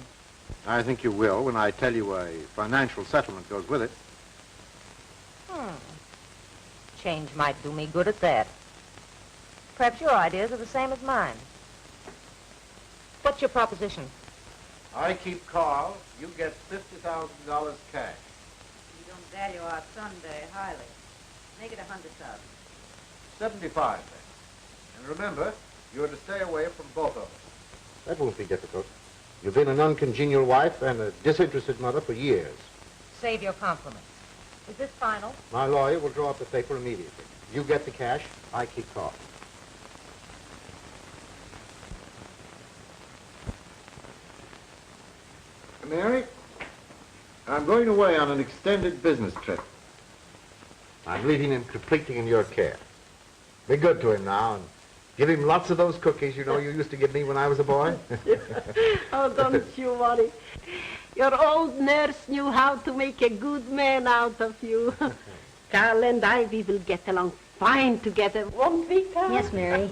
Speaker 9: I think you will when I tell you a financial settlement goes with it.
Speaker 3: Change might do me good at that. Perhaps your ideas are the same as mine. What's your proposition?
Speaker 9: I keep Carl. You get $50,000 cash.
Speaker 3: You don't value our son very highly. Make it 100,000.
Speaker 9: 75 then. And remember, you're to stay away from both of us. That won't be difficult. You've been an uncongenial wife and a disinterested mother for years.
Speaker 3: Save your compliments. Is this final?
Speaker 9: My lawyer will draw up the paper immediately. You get the cash, I keep Carl. Mary, I'm going away on an extended business trip. I'm leaving him completely in your care. Be good to him now and give him lots of those cookies you used to give me when I was a boy.
Speaker 15: Oh, don't you worry. Your old nurse knew how to make a good man out of you. Carl and I, we will get along fine together, won't we, Carl?
Speaker 8: Yes, Mary.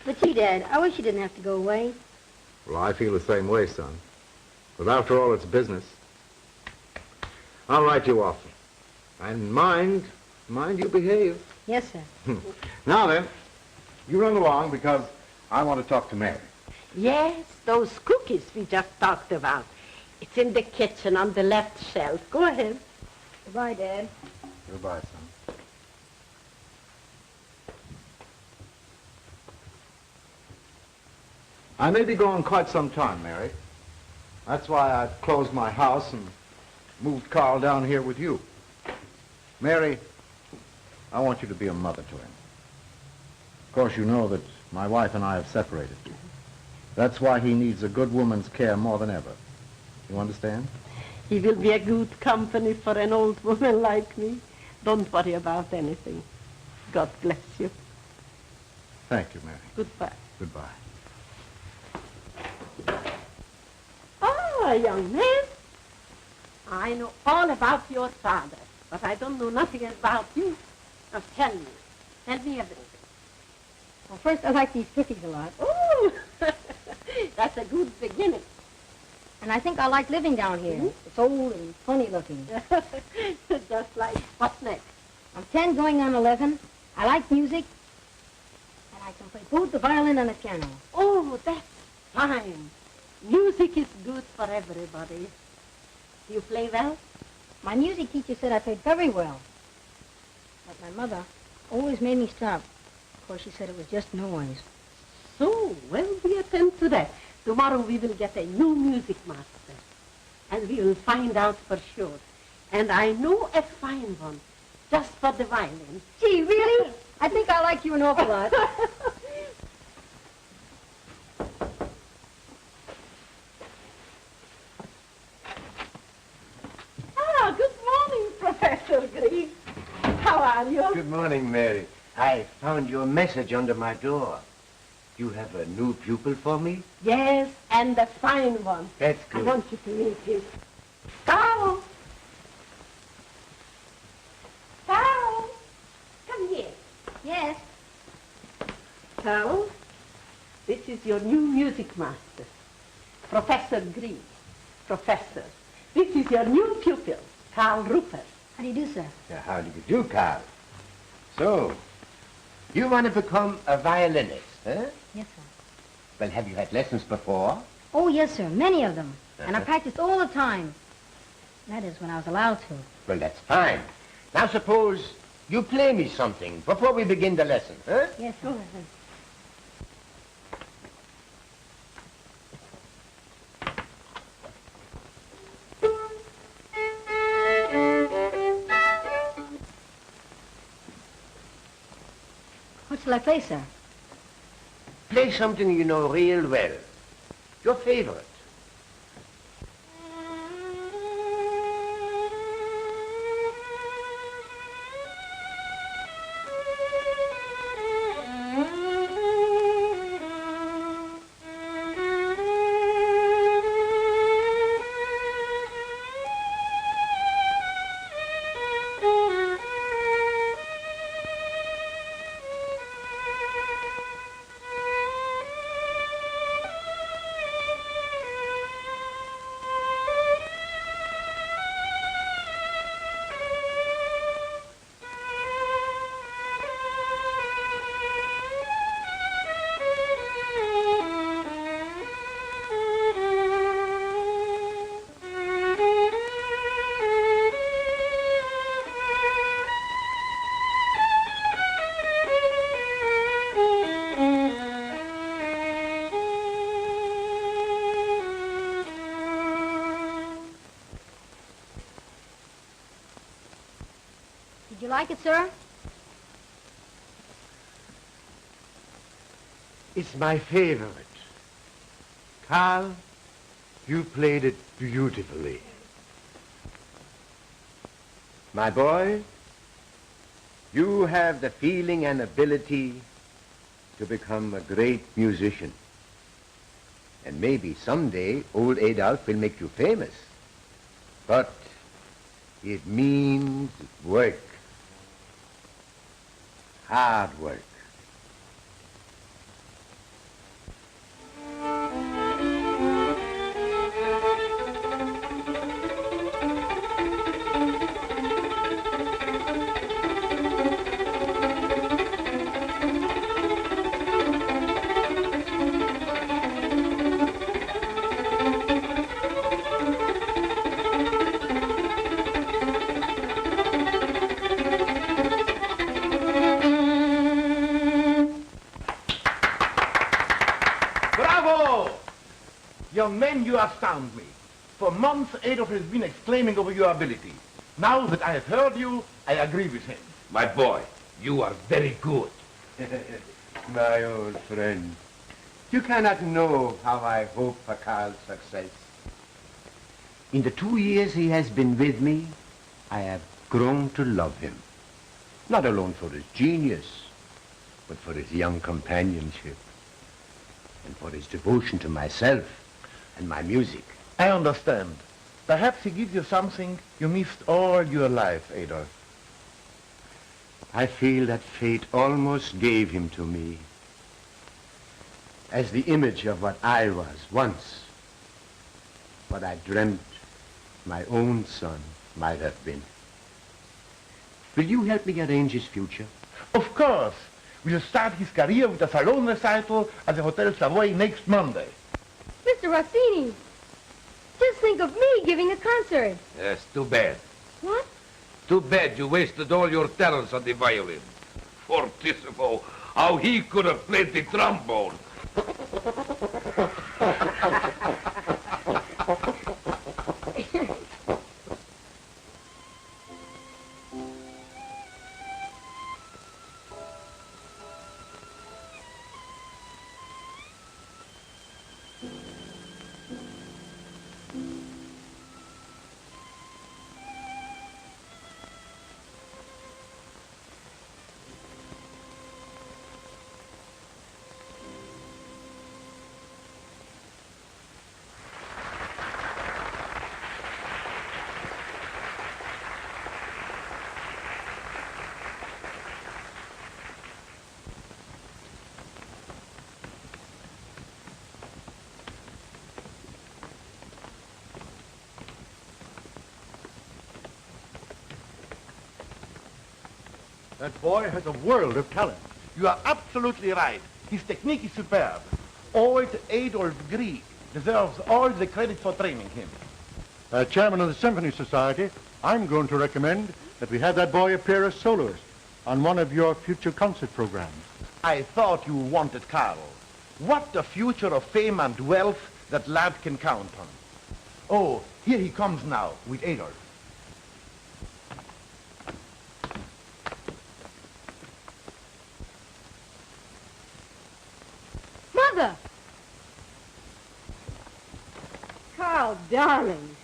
Speaker 8: But gee, Dad, I wish you didn't have to go away.
Speaker 9: Well, I feel the same way, son. But after all, it's business. I'll write you often. And mind you behave.
Speaker 8: Yes, sir.
Speaker 9: Now then, you run along because I want to talk to Mary.
Speaker 15: Yes, those cookies we just talked about. It's in the kitchen on the left shelf. Go ahead.
Speaker 8: Goodbye, Dad.
Speaker 9: Goodbye, son. I may be gone quite some time, Mary. That's why I've closed my house and moved Carl down here with you. Mary, I want you to be a mother to him. Of course, you know that my wife and I have separated. That's why he needs a good woman's care more than ever. You understand?
Speaker 15: He will be a good company for an old woman like me. Don't worry about anything. God bless you.
Speaker 9: Thank you, Mary.
Speaker 15: Goodbye.
Speaker 9: Goodbye.
Speaker 15: Ah, young man. I know all about your father, but I don't know nothing about you. Now tell me. Tell me everything.
Speaker 8: Well, first, I like these cookies a lot.
Speaker 15: Oh, that's a good beginning.
Speaker 8: And I think I like living down here.
Speaker 15: Mm-hmm.
Speaker 8: It's old and funny looking.
Speaker 15: Just like, what's next?
Speaker 8: I'm 10 going on 11. I like music. And I can play both the violin and the piano.
Speaker 15: Oh, that's fine. Music is good for everybody. Do you play well?
Speaker 8: My music teacher said I played very well. But my mother always made me stop. Of course, she said it was just noise.
Speaker 15: So, well, we attend to that. Tomorrow we will get a new music master. And we will find out for sure. And I know a fine one, just for the violin.
Speaker 8: Gee, really? I think I like you an awful lot.
Speaker 15: Ah, good morning, Professor Green. How are you?
Speaker 2: Good morning, Mary. I found your message under my door. You have a new pupil for me?
Speaker 15: Yes, and a fine one.
Speaker 2: That's good.
Speaker 15: I want you to meet him. Carl! Carl! Come here.
Speaker 8: Yes.
Speaker 15: Carl, this is your new music master, Professor Green. Professor, this is your new pupil, Carl Rupert.
Speaker 8: How do you do, sir?
Speaker 2: How do you do, Carl? So, you want to become a violinist, huh?
Speaker 8: Yes, sir.
Speaker 2: Well, have you had lessons before?
Speaker 8: Oh, yes, sir. Many of them. And I practiced all the time. That is, when I was allowed to.
Speaker 2: Well, that's fine. Now, suppose you play me something before we begin the lesson, huh?
Speaker 8: Yes, sir.
Speaker 15: Go ahead.
Speaker 8: What shall I play, sir?
Speaker 2: Play something you know real well. Your favorite.
Speaker 8: like it, sir?
Speaker 2: It's my favorite. Carl, you played it beautifully. My boy, you have the feeling and ability to become a great musician. And maybe someday old Adolf will make you famous. But it means work. Hard work.
Speaker 4: Young men, you astound me. For months, Adolf has been exclaiming over your ability. Now that I have heard you, I agree with him.
Speaker 5: My boy, you are very good.
Speaker 2: My old friend, you cannot know how I hope for Carl's success. In the 2 years he has been with me, I have grown to love him. Not alone for his genius, but for his young companionship and for his devotion to myself and my music.
Speaker 4: I understand. Perhaps he gives you something you missed all your life, Adolf.
Speaker 2: I feel that fate almost gave him to me as the image of what I was once, what I dreamt my own son might have been. Will you help me arrange his future?
Speaker 4: Of course. We'll start his career with a Salon recital at the Hotel Savoy next Monday.
Speaker 8: Mr. Rossini, just think of me giving a concert.
Speaker 5: Yes, too bad.
Speaker 8: What?
Speaker 5: Too bad you wasted all your talents on the violin. Fortissimo, how he could have played the trombone.
Speaker 9: That boy has a world of talent.
Speaker 4: You are absolutely right. His technique is superb. Old Adolf Grieg deserves all the credit for training him.
Speaker 9: As chairman of the Symphony Society, I'm going to recommend that we have that boy appear as soloist on one of your future concert programs.
Speaker 4: I thought you wanted Carl. What a future of fame and wealth that lad can count on. Oh, here he comes now with Adolf.
Speaker 8: Mother! Carl, darling.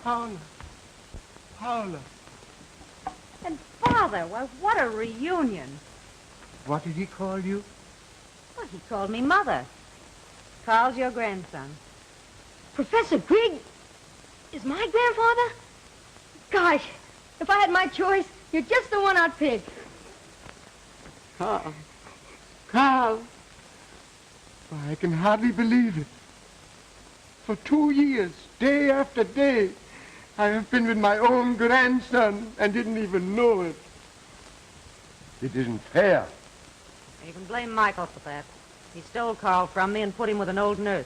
Speaker 2: Paula. Paula.
Speaker 3: And Father, well, what a reunion.
Speaker 2: What did he call you?
Speaker 3: Well, he called me Mother. Carl's your grandson.
Speaker 8: Professor Grieg is my grandfather? Gosh, if I had my choice, you're just the one I'd pick.
Speaker 2: Carl. Carl. Why, I can hardly believe it. For 2 years, day after day, I have been with my own grandson and didn't even know it. It isn't fair.
Speaker 3: You can blame Michael for that. He stole Carl from me and put him with an old nurse.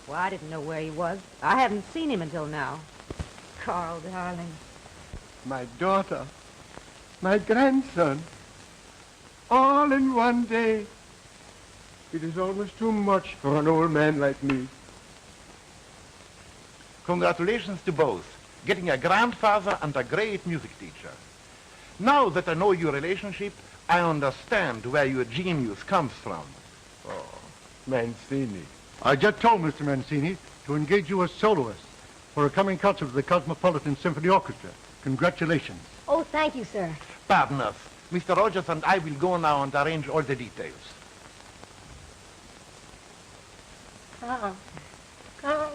Speaker 3: Well, I didn't know where he was. I haven't seen him until now. Carl, darling.
Speaker 2: My daughter, my grandson, all in one day. It is almost too much for an old man like me.
Speaker 4: Congratulations to both. getting a grandfather and a great music teacher. Now that I know your relationship, I understand where your genius comes from.
Speaker 16: Oh, Mancini.
Speaker 17: I just told Mr. Mancini to engage you as soloist for a coming concert of the Cosmopolitan Symphony Orchestra. Congratulations.
Speaker 8: Oh, thank you, sir.
Speaker 4: Pardon us. Mr. Rogers and I will go now and arrange all the details.
Speaker 8: Carl. Carl.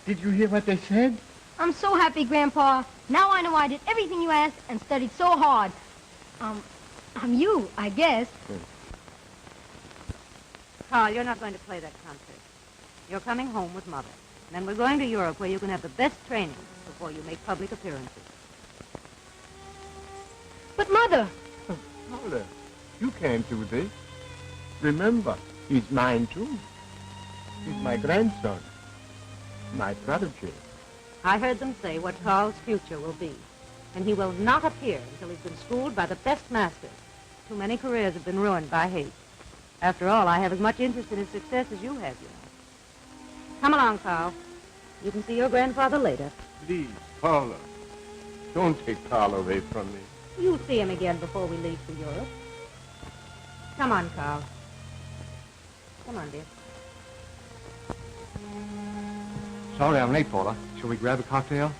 Speaker 17: Did you hear what they said?
Speaker 8: I'm so happy, Grandpa. Now I know I did everything you asked and studied so hard. I'm you, I guess.
Speaker 3: Carl, you're not going to play that concert. You're coming home with Mother. Then we're going to Europe where you can have the best training before you make public appearances.
Speaker 8: But, Mother...
Speaker 16: Paula, you can't do this. Remember, he's mine, too. He's my grandson. My prodigy.
Speaker 3: I heard them say what Carl's future will be. And he will not appear until he's been schooled by the best masters. Too many careers have been ruined by hate. After all, I have as much interest in his success as you have, you know. Come along, Carl. You can see your grandfather later.
Speaker 16: Please, Paula, don't take Carl away from me.
Speaker 3: You'll see him again before we leave for Europe. Come on, Carl. Come on, dear.
Speaker 6: Sorry I'm late, Paula. Shall we grab a cocktail?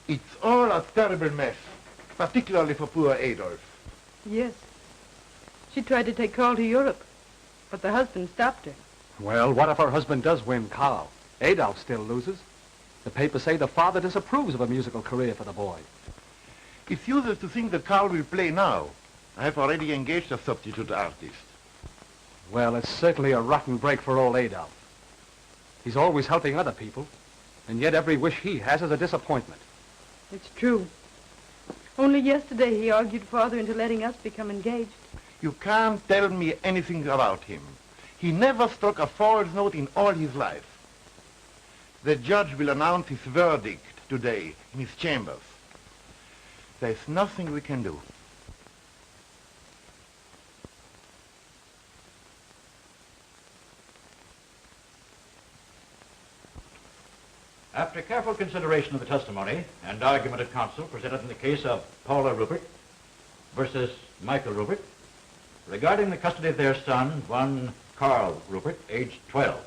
Speaker 4: It's all a terrible mess, particularly for poor Adolf.
Speaker 10: Yes. She tried to take Carl to Europe, but the husband stopped her.
Speaker 6: Well, what if her husband does win Carl? Adolf still loses. The papers say the father disapproves of a musical career for the boy.
Speaker 4: It's useless to think that Carl will play now. I have already engaged a substitute artist.
Speaker 6: Well, it's certainly a rotten break for old Adolf. He's always helping other people, and yet every wish he has is a disappointment.
Speaker 10: It's true. Only yesterday he argued Father into letting us become engaged.
Speaker 4: You can't tell me anything about him. He never struck a false note in all his life. The judge will announce his verdict today in his chambers. There's nothing we can do.
Speaker 18: After careful consideration of the testimony and argument of counsel presented in the case of Paula Rupert versus Michael Rupert, regarding the custody of their son, one Carl Rupert, aged 12,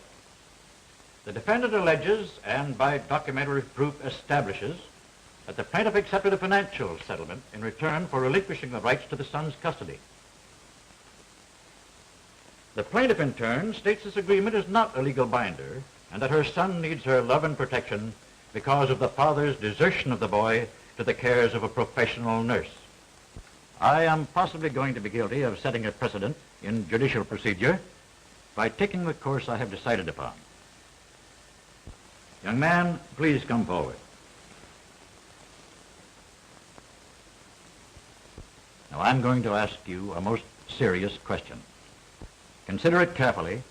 Speaker 18: the defendant alleges and by documentary proof establishes that the plaintiff accepted a financial settlement in return for relinquishing the rights to the son's custody. The plaintiff, in turn, states this agreement is not a legal binder and that her son needs her love and protection because of the father's desertion of the boy to the cares of a professional nurse. I am possibly going to be guilty of setting a precedent in judicial procedure by taking the course I have decided upon. Young man, please come forward. Now, I'm going to ask you a most serious question. Consider it carefully,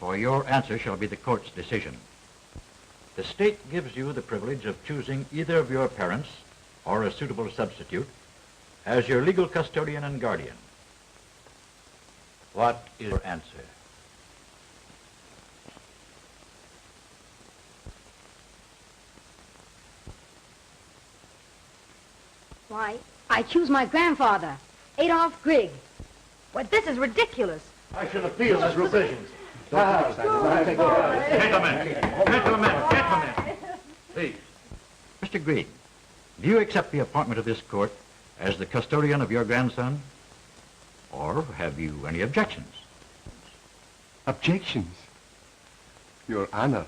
Speaker 18: for your answer shall be the court's decision. The state gives you the privilege of choosing either of your parents or a suitable substitute as your legal custodian and guardian. What is your answer?
Speaker 8: Why, I choose my grandfather, Adolf Grieg. Why, this is ridiculous.
Speaker 9: I should appeal his revisions.
Speaker 18: Gentlemen, please. Mr. Grieg, do you accept the appointment of this court as the custodian of your grandson? Or have you any objections?
Speaker 16: Objections? Your Honor,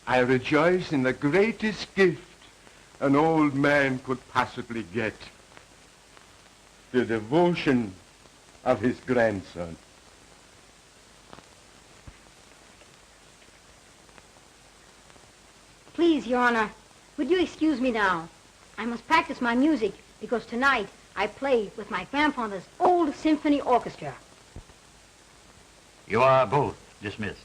Speaker 16: I rejoice in the greatest gift an old man could possibly get. The devotion of his grandson.
Speaker 8: Please, Your Honor, would you excuse me now? I must practice my music because tonight I play with my grandfather's old symphony orchestra.
Speaker 18: You are both dismissed.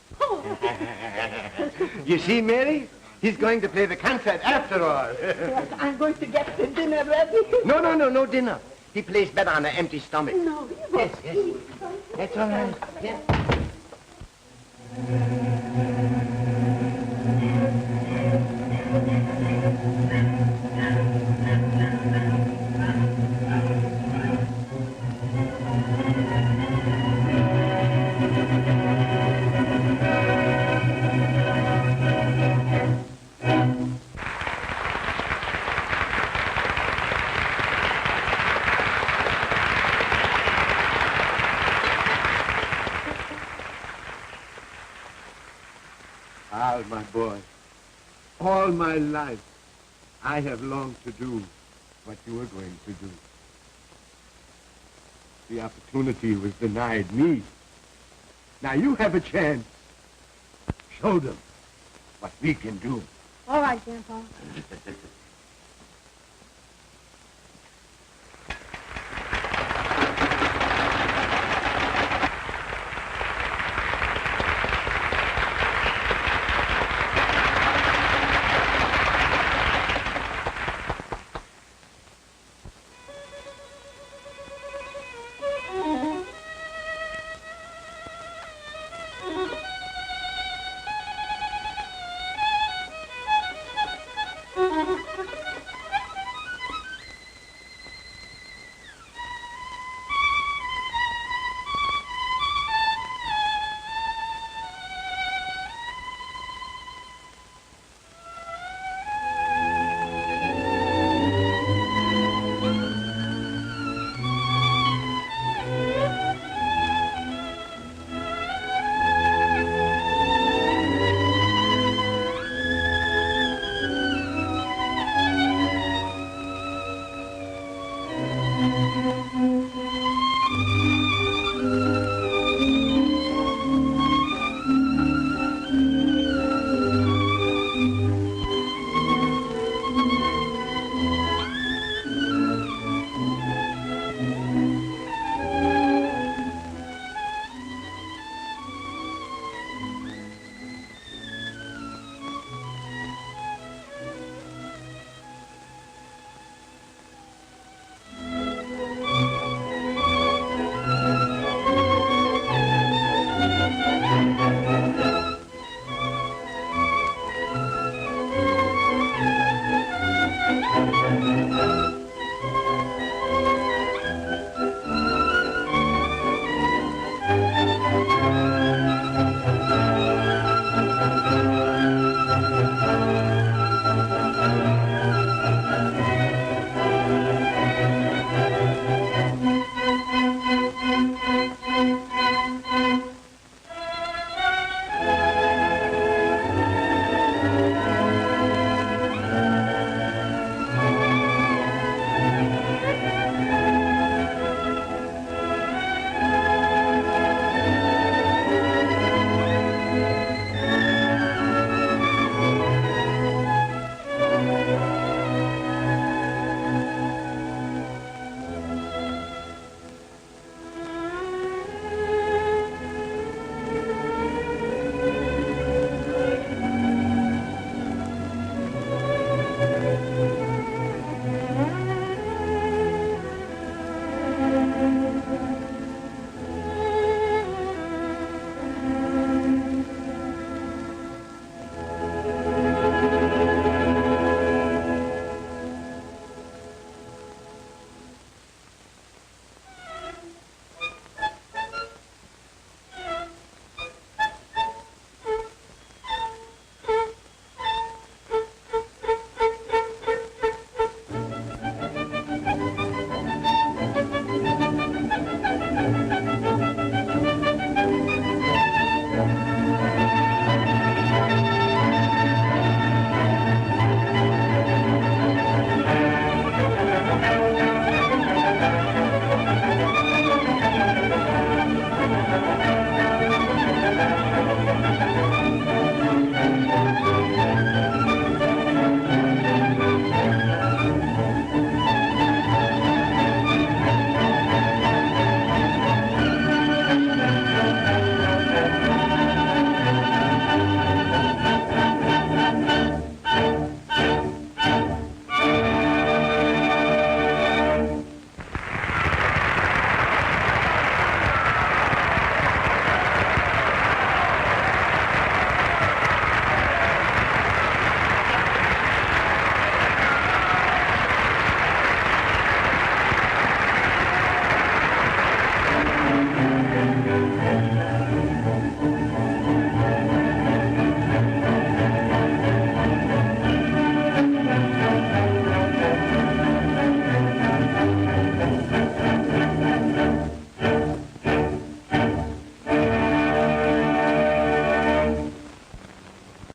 Speaker 2: You see, Mary? He's going to play the concert after all.
Speaker 15: Yes, I'm going to get the dinner ready.
Speaker 2: No dinner. He plays better on an empty stomach.
Speaker 15: No, you won't eat.
Speaker 2: That's all right. Yes.
Speaker 16: Al, my boy, all my life I have longed to do what you are going to do. The opportunity was denied me. Now you have a chance. Show them what we can do.
Speaker 8: All right, Grandpa.